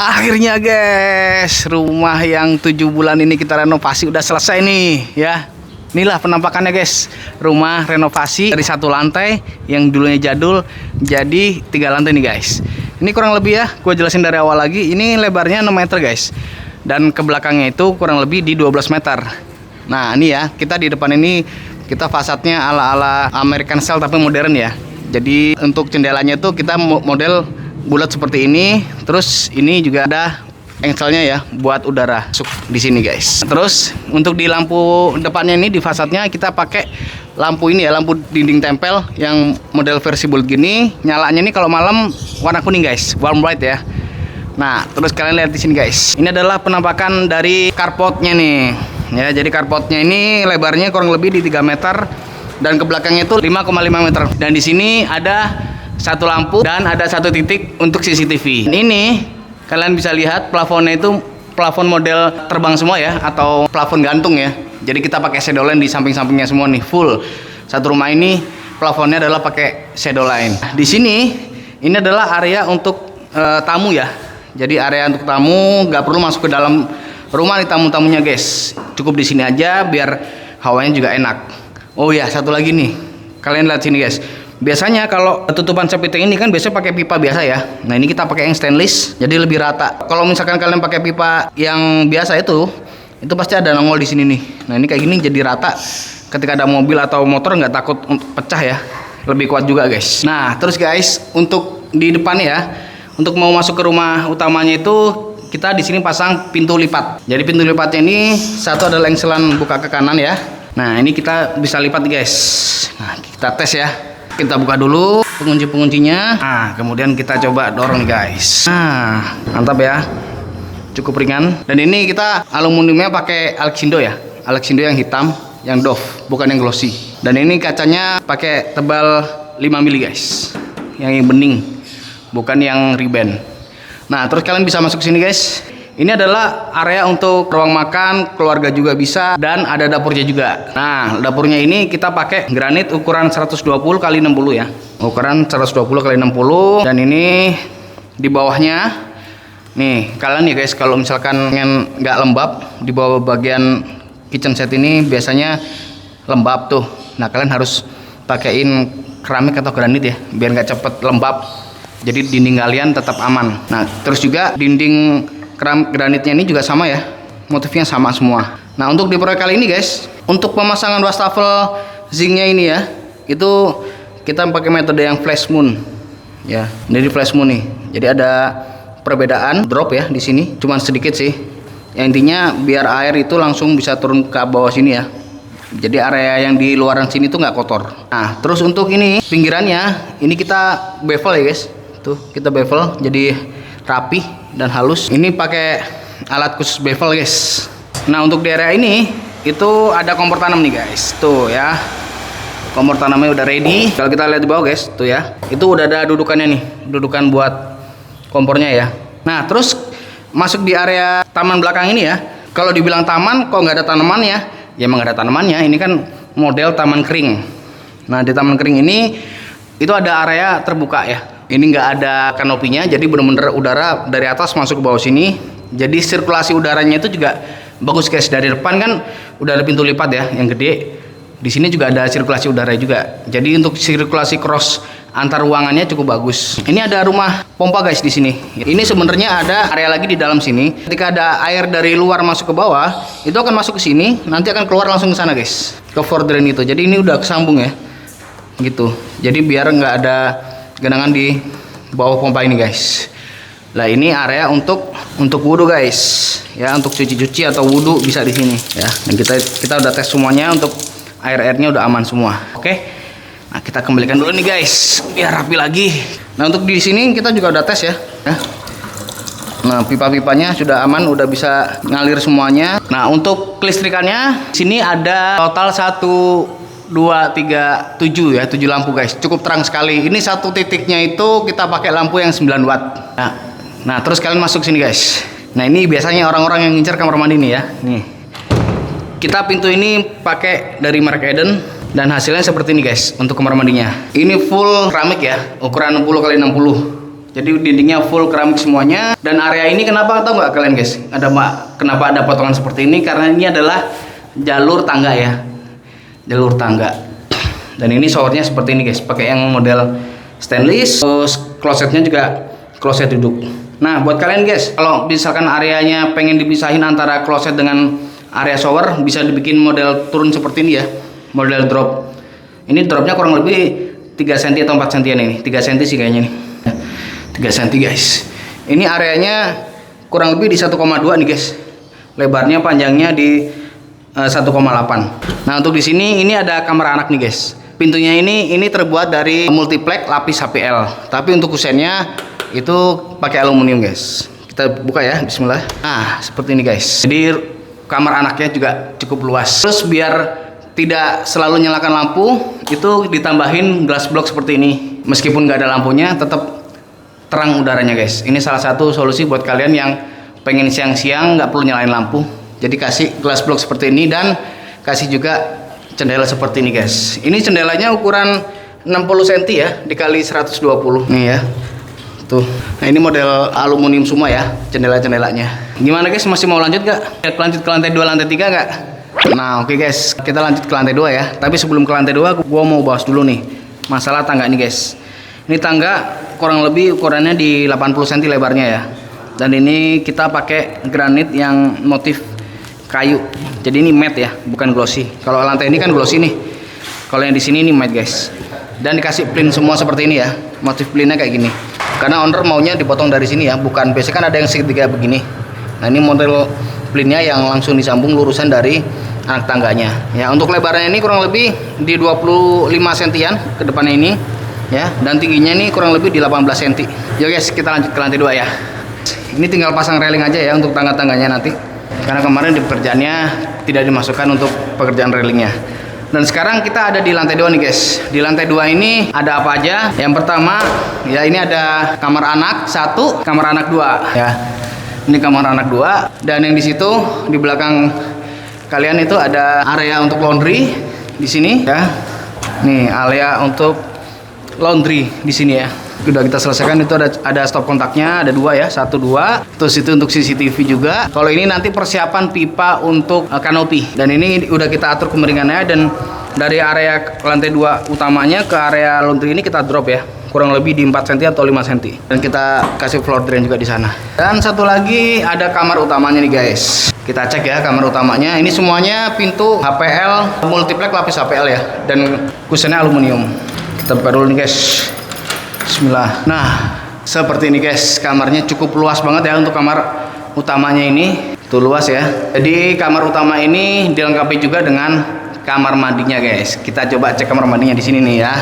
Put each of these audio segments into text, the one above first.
Akhirnya guys, rumah yang 7 bulan ini kita renovasi udah selesai nih ya. Inilah penampakannya guys. Rumah renovasi dari 1 lantai yang dulunya jadul jadi 3 lantai nih guys. Ini kurang lebih ya, gue jelasin dari awal lagi. Ini lebarnya 6 meter guys. Dan ke belakangnya itu kurang lebih di 12 meter. Nah ini ya, kita di depan ini kita fasadnya ala-ala American style tapi modern ya. Jadi untuk jendelanya tuh kita model bulat seperti ini. Terus ini juga ada engselnya ya buat udara masuk di sini guys. Terus untuk di lampu depannya ini di fasadnya kita pakai lampu ini ya, lampu dinding tempel yang model versi bulat gini. Nyalanya ini kalau malam warna kuning guys, warm white ya. Nah terus kalian lihat di sini guys, ini adalah penampakan dari carportnya nih ya. Jadi carportnya ini lebarnya kurang lebih di 3 meter dan ke belakangnya itu 5,5 meter. Dan di sini ada 1 lampu dan ada 1 titik untuk CCTV. Ini kalian bisa lihat plafonnya itu plafon model terbang semua ya, atau plafon gantung ya. Jadi kita pakai shadow line di samping-sampingnya semua nih full. Satu rumah ini plafonnya adalah pakai shadow line. Di sini ini adalah area untuk tamu ya. Jadi area untuk tamu, nggak perlu masuk ke dalam rumah nih tamu-tamunya guys. Cukup di sini aja biar hawanya juga enak. Oh ya, satu lagi nih. Kalian lihat sini guys. Biasanya kalau tutupan sepiting ini kan biasanya pakai pipa biasa ya. Nah ini kita pakai yang stainless, jadi lebih rata. Kalau misalkan kalian pakai pipa yang biasa itu pasti ada nongol di sini nih. Nah ini kayak gini jadi rata. Ketika ada mobil atau motor nggak takut pecah ya. Lebih kuat juga guys. Nah terus guys, untuk di depan ya, untuk mau masuk ke rumah utamanya itu kita di sini pasang pintu lipat. Jadi pintu lipatnya ini satu ada lengselan buka ke kanan ya. Nah ini kita bisa lipat guys. Nah kita tes ya. Kita buka dulu pengunci-penguncinya. Nah, kemudian kita coba dorong nih guys. Nah, mantap ya. Cukup ringan. Dan ini kita aluminiumnya pakai Alexindo ya. Alexindo yang hitam, yang doff, bukan yang glossy. Dan ini kacanya pakai tebal 5 mili guys. Yang bening, bukan yang ribbon. Nah, terus kalian bisa masuk sini guys. Ini adalah area untuk ruang makan, keluarga juga bisa, dan ada dapurnya juga. Nah, dapurnya ini kita pakai granit ukuran 120 kali 60 ya. Ukuran 120 kali 60. Dan ini di bawahnya, nih kalian ya guys, kalau misalkan pengen nggak lembab, di bawah bagian kitchen set ini biasanya lembab tuh. Nah, kalian harus pakaiin keramik atau granit ya, biar nggak cepet lembab. Jadi dinding kalian tetap aman. Nah, terus juga dinding granitnya ini juga sama ya, motifnya sama semua. Nah untuk di proyek kali ini guys, untuk pemasangan wastafel zincnya ini ya, itu kita pakai metode yang flash moon ya. Jadi flash moon nih, jadi ada perbedaan drop ya di sini, cuman sedikit sih. Ya, intinya biar air itu langsung bisa turun ke bawah sini ya. Jadi area yang di luaran sini tuh nggak kotor. Nah terus untuk ini pinggirannya, ini kita bevel ya guys. Tuh kita bevel jadi rapi dan halus. Ini pakai alat khusus bevel guys. Nah untuk di area ini itu ada kompor tanam nih guys. Tuh ya, kompor tanamnya udah ready. Kalau kita lihat di bawah guys, tuh ya, itu udah ada dudukannya nih, dudukan buat kompornya ya. Nah terus masuk di area taman belakang ini ya. Kalau dibilang taman kok nggak ada tanamannya, ya emang nggak ada tanamannya. Ini kan model taman kering. Nah di taman kering ini itu ada area terbuka ya. Ini nggak ada kanopinya, jadi bener-bener udara dari atas masuk ke bawah sini. Jadi sirkulasi udaranya itu juga bagus guys. Dari depan kan udah ada pintu lipat ya, yang gede. Di sini juga ada sirkulasi udara juga. Jadi untuk sirkulasi cross antar ruangannya cukup bagus. Ini ada rumah pompa guys di sini. Ini sebenarnya ada area lagi di dalam sini. Ketika ada air dari luar masuk ke bawah, itu akan masuk ke sini, nanti akan keluar langsung ke sana guys, ke for drain itu. Jadi ini udah kesambung ya, gitu. Jadi biar nggak ada genangan di bawah pompa ini guys. Nah ini area untuk wudhu guys ya, untuk cuci-cuci atau wudhu bisa di sini ya. Dan kita udah tes semuanya, untuk air-airnya udah aman semua. Oke, nah kita kembalikan dulu nih guys biar rapi lagi. Nah untuk di sini kita juga udah tes ya. Nah pipa-pipanya sudah aman, udah bisa ngalir semuanya. Nah untuk kelistrikannya sini ada total 1, 2, 3, 7 ya, 7 lampu guys. Cukup terang sekali. Ini satu titiknya itu kita pakai lampu yang 9 watt. Nah terus kalian masuk sini guys. Nah ini biasanya orang-orang yang ngincar kamar mandi nih ya. Nih kita pintu ini pakai dari merek Eden dan hasilnya seperti ini guys untuk kamar mandinya. Ini full keramik ya, ukuran 60 kali 60. Jadi dindingnya full keramik semuanya. Dan area ini kenapa tahu nggak kalian guys? Kenapa ada potongan seperti ini? Karena ini adalah jalur tangga ya, jalur tangga. Dan ini showernya seperti ini guys, pakai yang model stainless. Terus klosetnya juga kloset duduk. Nah buat kalian guys, kalau misalkan areanya pengen dipisahin antara kloset dengan area shower, bisa dibikin model turun seperti ini ya, model drop. Ini dropnya kurang lebih 3 cm atau 4 cm ini, 3 cm sih kayaknya nih. 3 cm guys. Ini areanya kurang lebih di 1,2 nih guys. Lebarnya panjangnya di 1,8. Nah, untuk di sini ini ada kamar anak nih guys. Pintunya ini terbuat dari multiplex lapis HPL. Tapi untuk kusennya itu pakai aluminium guys. Kita buka ya, bismillah. Nah, seperti ini guys. Jadi kamar anaknya juga cukup luas. Terus biar tidak selalu nyalakan lampu, itu ditambahin glass block seperti ini. Meskipun nggak ada lampunya, tetap terang udaranya guys. Ini salah satu solusi buat kalian yang pengen siang-siang nggak perlu nyalain lampu. Jadi kasih glass block seperti ini dan kasih juga jendela seperti ini guys. Ini jendelanya ukuran 60 cm ya, dikali 120 nih ya. Tuh. Nah ini model aluminium semua ya, jendela-jendelanya. Gimana guys, masih mau lanjut gak? Lanjut ke lantai 2, lantai 3 gak? Nah oke guys, kita lanjut ke lantai 2 ya. Tapi sebelum ke lantai 2, gua mau bahas dulu nih masalah tangga ini guys. Ini tangga kurang lebih ukurannya di 80 cm lebarnya ya. Dan ini kita pakai granit yang motif kayu. Jadi ini matte ya, bukan glossy. Kalau lantai ini kan glossy nih. Kalau yang di sini ini matte guys. Dan dikasih plin semua seperti ini ya. Motif plinnya kayak gini. Karena owner maunya dipotong dari sini ya, bukan biasanya kan ada yang segitiga begini. Nah ini model plinnya yang langsung disambung lurusan dari anak tangganya. Ya untuk lebarnya ini kurang lebih di 25 cm ke depannya ini. Ya, dan tingginya ini kurang lebih di 18 cm. Yuk guys, kita lanjut ke lantai 2 ya. Ini tinggal pasang railing aja ya untuk tangga-tangganya nanti. Karena kemarin di pekerjaannya tidak dimasukkan untuk pekerjaan railingnya. Dan sekarang kita ada di lantai 2 nih guys. Di lantai 2 ini ada apa aja? Yang pertama, ya ini ada kamar anak 1, kamar anak 2 ya. Ini kamar anak 2 dan yang di situ di belakang kalian itu ada area untuk laundry di sini ya. Nih, area untuk laundry di sini ya. Udah kita selesaikan, itu ada stop kontaknya, ada 2 ya, 1 2. Terus itu untuk CCTV juga. Kalau ini nanti persiapan pipa untuk kanopi. Dan ini udah kita atur kemiringannya, dan dari area lantai 2 utamanya ke area laundry ini kita drop ya. Kurang lebih di 4 cm atau 5 cm. Dan kita kasih floor drain juga di sana. Dan satu lagi ada kamar utamanya nih guys. Kita cek ya kamar utamanya. Ini semuanya pintu HPL, multiplex lapis HPL ya, dan kusennya aluminium. Kita buka dulu nih guys. Bismillah. Nah seperti ini guys, kamarnya cukup luas banget ya untuk kamar utamanya ini. Tuh luas ya. Jadi kamar utama ini dilengkapi juga dengan kamar mandinya guys. Kita coba cek kamar mandinya di sini nih ya.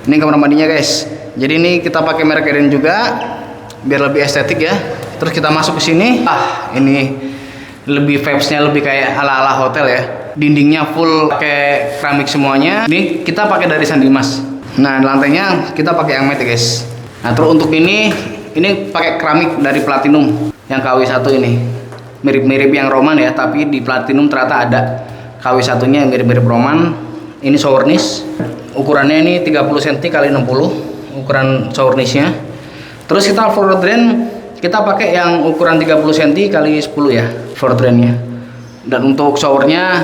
Ini kamar mandinya guys. Jadi ini kita pakai merek Eden juga biar lebih estetik ya. Terus kita masuk ke sini. Ini lebih vibes-nya lebih kayak ala-ala hotel ya. Dindingnya full pakai keramik semuanya. Ini kita pakai dari Sandimas. Nah lantainya kita pakai yang matte guys. Nah terus untuk ini pakai keramik dari platinum yang KW1 ini. Mirip-mirip yang Roman ya, tapi di platinum ternyata ada KW1 nya yang mirip-mirip Roman. Ini shower niche. Ukurannya ini 30 cm kali 60 ukuran shower niche-nya. Terus kita floor drain kita pakai yang ukuran 30 cm kali 10 ya floor drain-nya. Dan untuk showernya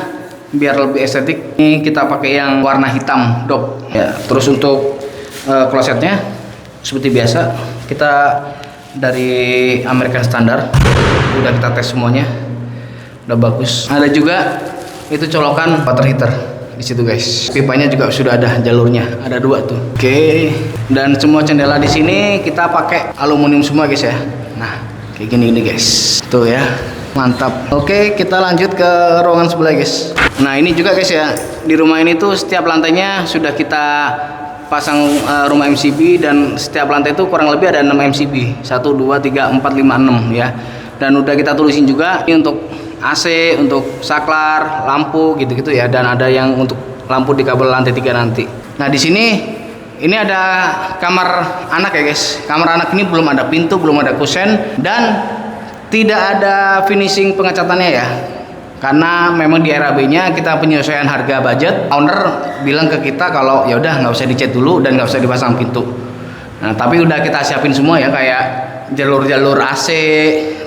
biar lebih estetik ini kita pakai yang warna hitam dop ya. Terus untuk klosetnya seperti biasa kita dari American Standard, udah kita tes semuanya, udah bagus. Ada juga itu colokan water heater di situ guys. Pipanya juga sudah ada jalurnya, ada 2 tuh. Oke. Dan semua jendela di sini kita pakai aluminium semua guys ya. Nah kayak gini nih guys, tuh ya. Mantap. Oke, kita lanjut ke ruangan sebelah guys. Nah ini juga guys ya, di rumah ini tuh setiap lantainya sudah kita pasang rumah MCB, dan setiap lantai itu kurang lebih ada 6 MCB, 1 2 3 4 5 6 ya. Dan udah kita tulisin juga ini untuk AC, untuk saklar, lampu gitu-gitu ya, dan ada yang untuk lampu di kabel lantai 3 nanti. Nah di sini ini ada kamar anak ya guys. Kamar anak ini belum ada pintu, belum ada kusen, dan tidak ada finishing pengecatannya ya, karena memang di RAB-nya kita penyesuaian harga budget. Owner bilang ke kita kalau ya udah nggak usah dicat dulu dan nggak usah dipasang pintu. Nah, tapi udah kita siapin semua ya, kayak jalur-jalur AC,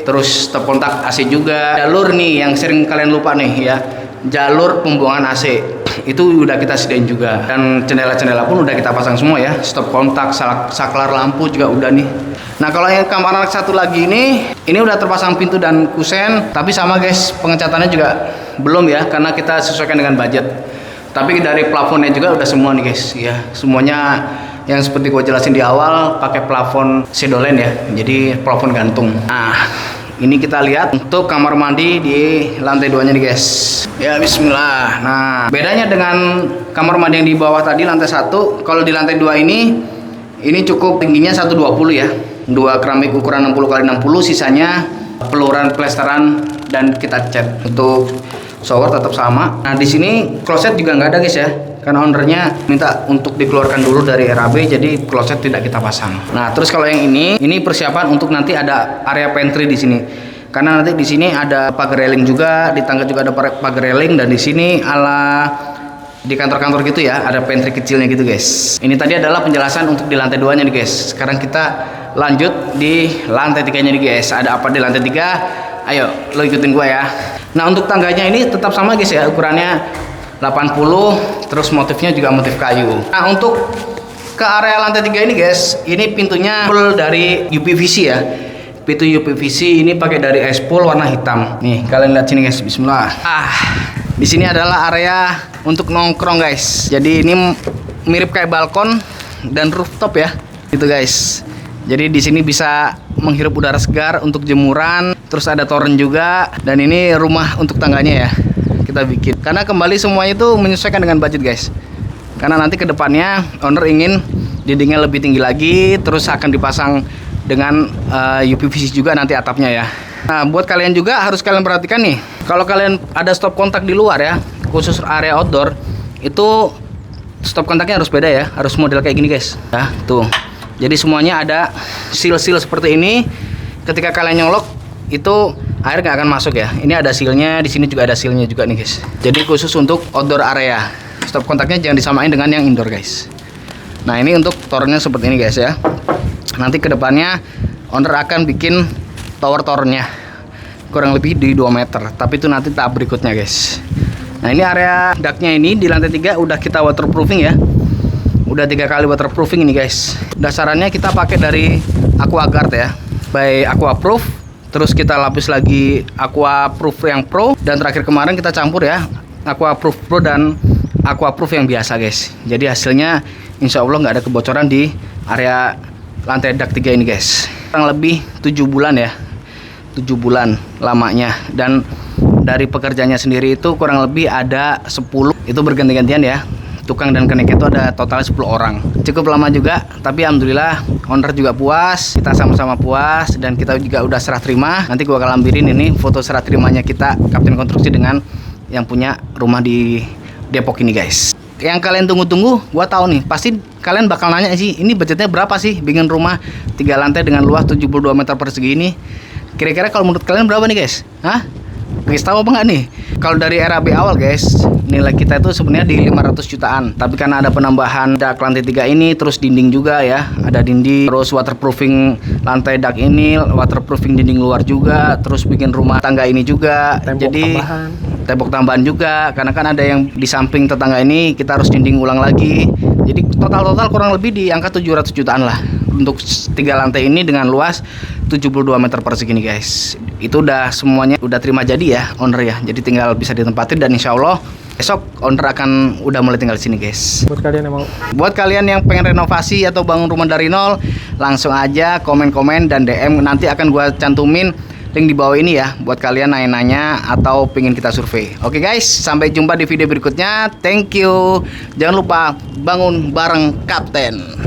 terus stop kontak AC juga. Jalur nih yang sering kalian lupa nih ya, jalur pembuangan AC itu udah kita sediain juga, dan jendela-jendela pun udah kita pasang semua ya, stop kontak, saklar lampu juga udah nih. Nah, kalau yang kamar anak satu lagi ini udah terpasang pintu dan kusen, tapi sama guys, pengecatannya juga belum ya, karena kita sesuaikan dengan budget. Tapi dari plafonnya juga udah semua nih guys ya, semuanya yang seperti gue jelasin di awal pakai plafon sedolen ya, jadi plafon gantung. Nah, ini kita lihat untuk kamar mandi di lantai 2 nya nih guys. Ya bismillah. Nah, bedanya dengan kamar mandi yang di bawah tadi lantai 1, kalau di lantai 2 ini cukup tingginya 120 ya. 2 keramik ukuran 60 x 60, sisanya peluran plesteran dan kita cat. Untuk shower tetap sama. Nah, di sini kloset juga nggak ada guys ya, karena ownernya minta untuk dikeluarkan dulu dari RAB, jadi kloset tidak kita pasang. Nah, terus kalau yang ini persiapan untuk nanti ada area pantry di sini. Karena nanti di sini ada pagar railing juga, di tangga juga ada pagar railing, dan di sini ala di kantor-kantor gitu ya, ada pantry kecilnya gitu guys. Ini tadi adalah penjelasan untuk di lantai 2 nya nih guys. Sekarang kita lanjut di lantai 3 nya nih guys. Ada apa di lantai 3? Ayo lo ikutin gua ya. Nah, untuk tangganya ini tetap sama guys ya, ukurannya 80, terus motifnya juga motif kayu. Nah, untuk ke area lantai 3 ini guys, ini pintunya full dari UPVC ya. Pintu UPVC ini pakai dari espol warna hitam. Nih, kalian lihat sini guys, bismillah. Di sini adalah area untuk nongkrong guys. Jadi ini mirip kayak balkon dan rooftop ya. Gitu guys. Jadi di sini bisa menghirup udara segar untuk jemuran, terus ada toren juga, dan ini rumah untuk tangganya ya. Kita bikin. Karena kembali semua itu menyesuaikan dengan budget guys. Karena nanti ke depannya owner ingin dindingnya lebih tinggi lagi, terus akan dipasang dengan UPVC juga nanti atapnya ya. Nah, buat kalian juga harus kalian perhatikan nih, kalau kalian ada stop kontak di luar ya, khusus area outdoor, itu stop kontaknya harus beda ya, harus model kayak gini guys. Nah, tuh. Jadi semuanya ada seal-seal seperti ini. Ketika kalian nyolok, itu air nggak akan masuk ya. Ini ada sealnya, di sini juga ada sealnya juga nih guys. Jadi khusus untuk outdoor area. Stop kontaknya jangan disamain dengan yang indoor guys. Nah, ini untuk towernya seperti ini guys ya. Nanti kedepannya owner akan bikin tower-towernya kurang lebih di 2 meter. Tapi itu nanti tahap berikutnya guys. Nah, ini area ductnya ini di lantai 3 udah kita waterproofing ya. Udah 3 kali waterproofing ini guys. Dasarannya kita pakai dari AquaGuard ya, by Aquaproof. Terus kita lapis lagi Aquaproof yang Pro, dan terakhir kemarin kita campur ya, Aquaproof Pro dan Aquaproof yang biasa guys. Jadi hasilnya insya Allah nggak ada kebocoran di area lantai duct 3 ini guys. Kurang lebih 7 bulan ya, 7 bulan lamanya. Dan dari pekerjanya sendiri itu kurang lebih ada 10, itu berganti-gantian ya. Tukang dan kenek itu ada total 10 orang. Cukup lama juga, tapi alhamdulillah owner juga puas, kita sama-sama puas, dan kita juga udah serah terima. Nanti gua akan lampirin ini foto serah terimanya kita Kapten Konstruksi dengan yang punya rumah di Depok ini guys. Yang kalian tunggu-tunggu, gua tahu nih, pasti kalian bakal nanya sih, ini budgetnya berapa sih bikin rumah 3 lantai dengan luas 72 meter persegi ini? Kira-kira kalau menurut kalian berapa nih guys? Hah? Guys, tahu apa nggak nih? Kalau dari RAB awal guys, nilai kita itu sebenarnya di 500 jutaan. Tapi karena ada penambahan dak lantai 3 ini, terus dinding juga ya, ada dinding, terus waterproofing lantai dak ini, waterproofing dinding luar juga, terus bikin rumah tangga ini juga. Tembok tambahan juga, karena kan ada yang di samping tetangga ini kita harus dinding ulang lagi. Jadi total kurang lebih di angka 700 jutaan lah untuk 3 lantai ini dengan luas 72 meter persegi nih guys. Itu udah semuanya udah terima jadi ya owner ya. Jadi tinggal bisa ditempatin, dan insya Allah besok owner akan udah mulai tinggal di sini guys. Buat kalian yang pengen renovasi atau bangun rumah dari nol, langsung aja komen-komen dan DM, nanti akan gua cantumin link di bawah ini ya, buat kalian nanya-nanya atau pengen kita survei. Oke guys, sampai jumpa di video berikutnya. Thank you. Jangan lupa bangun bareng Kapten.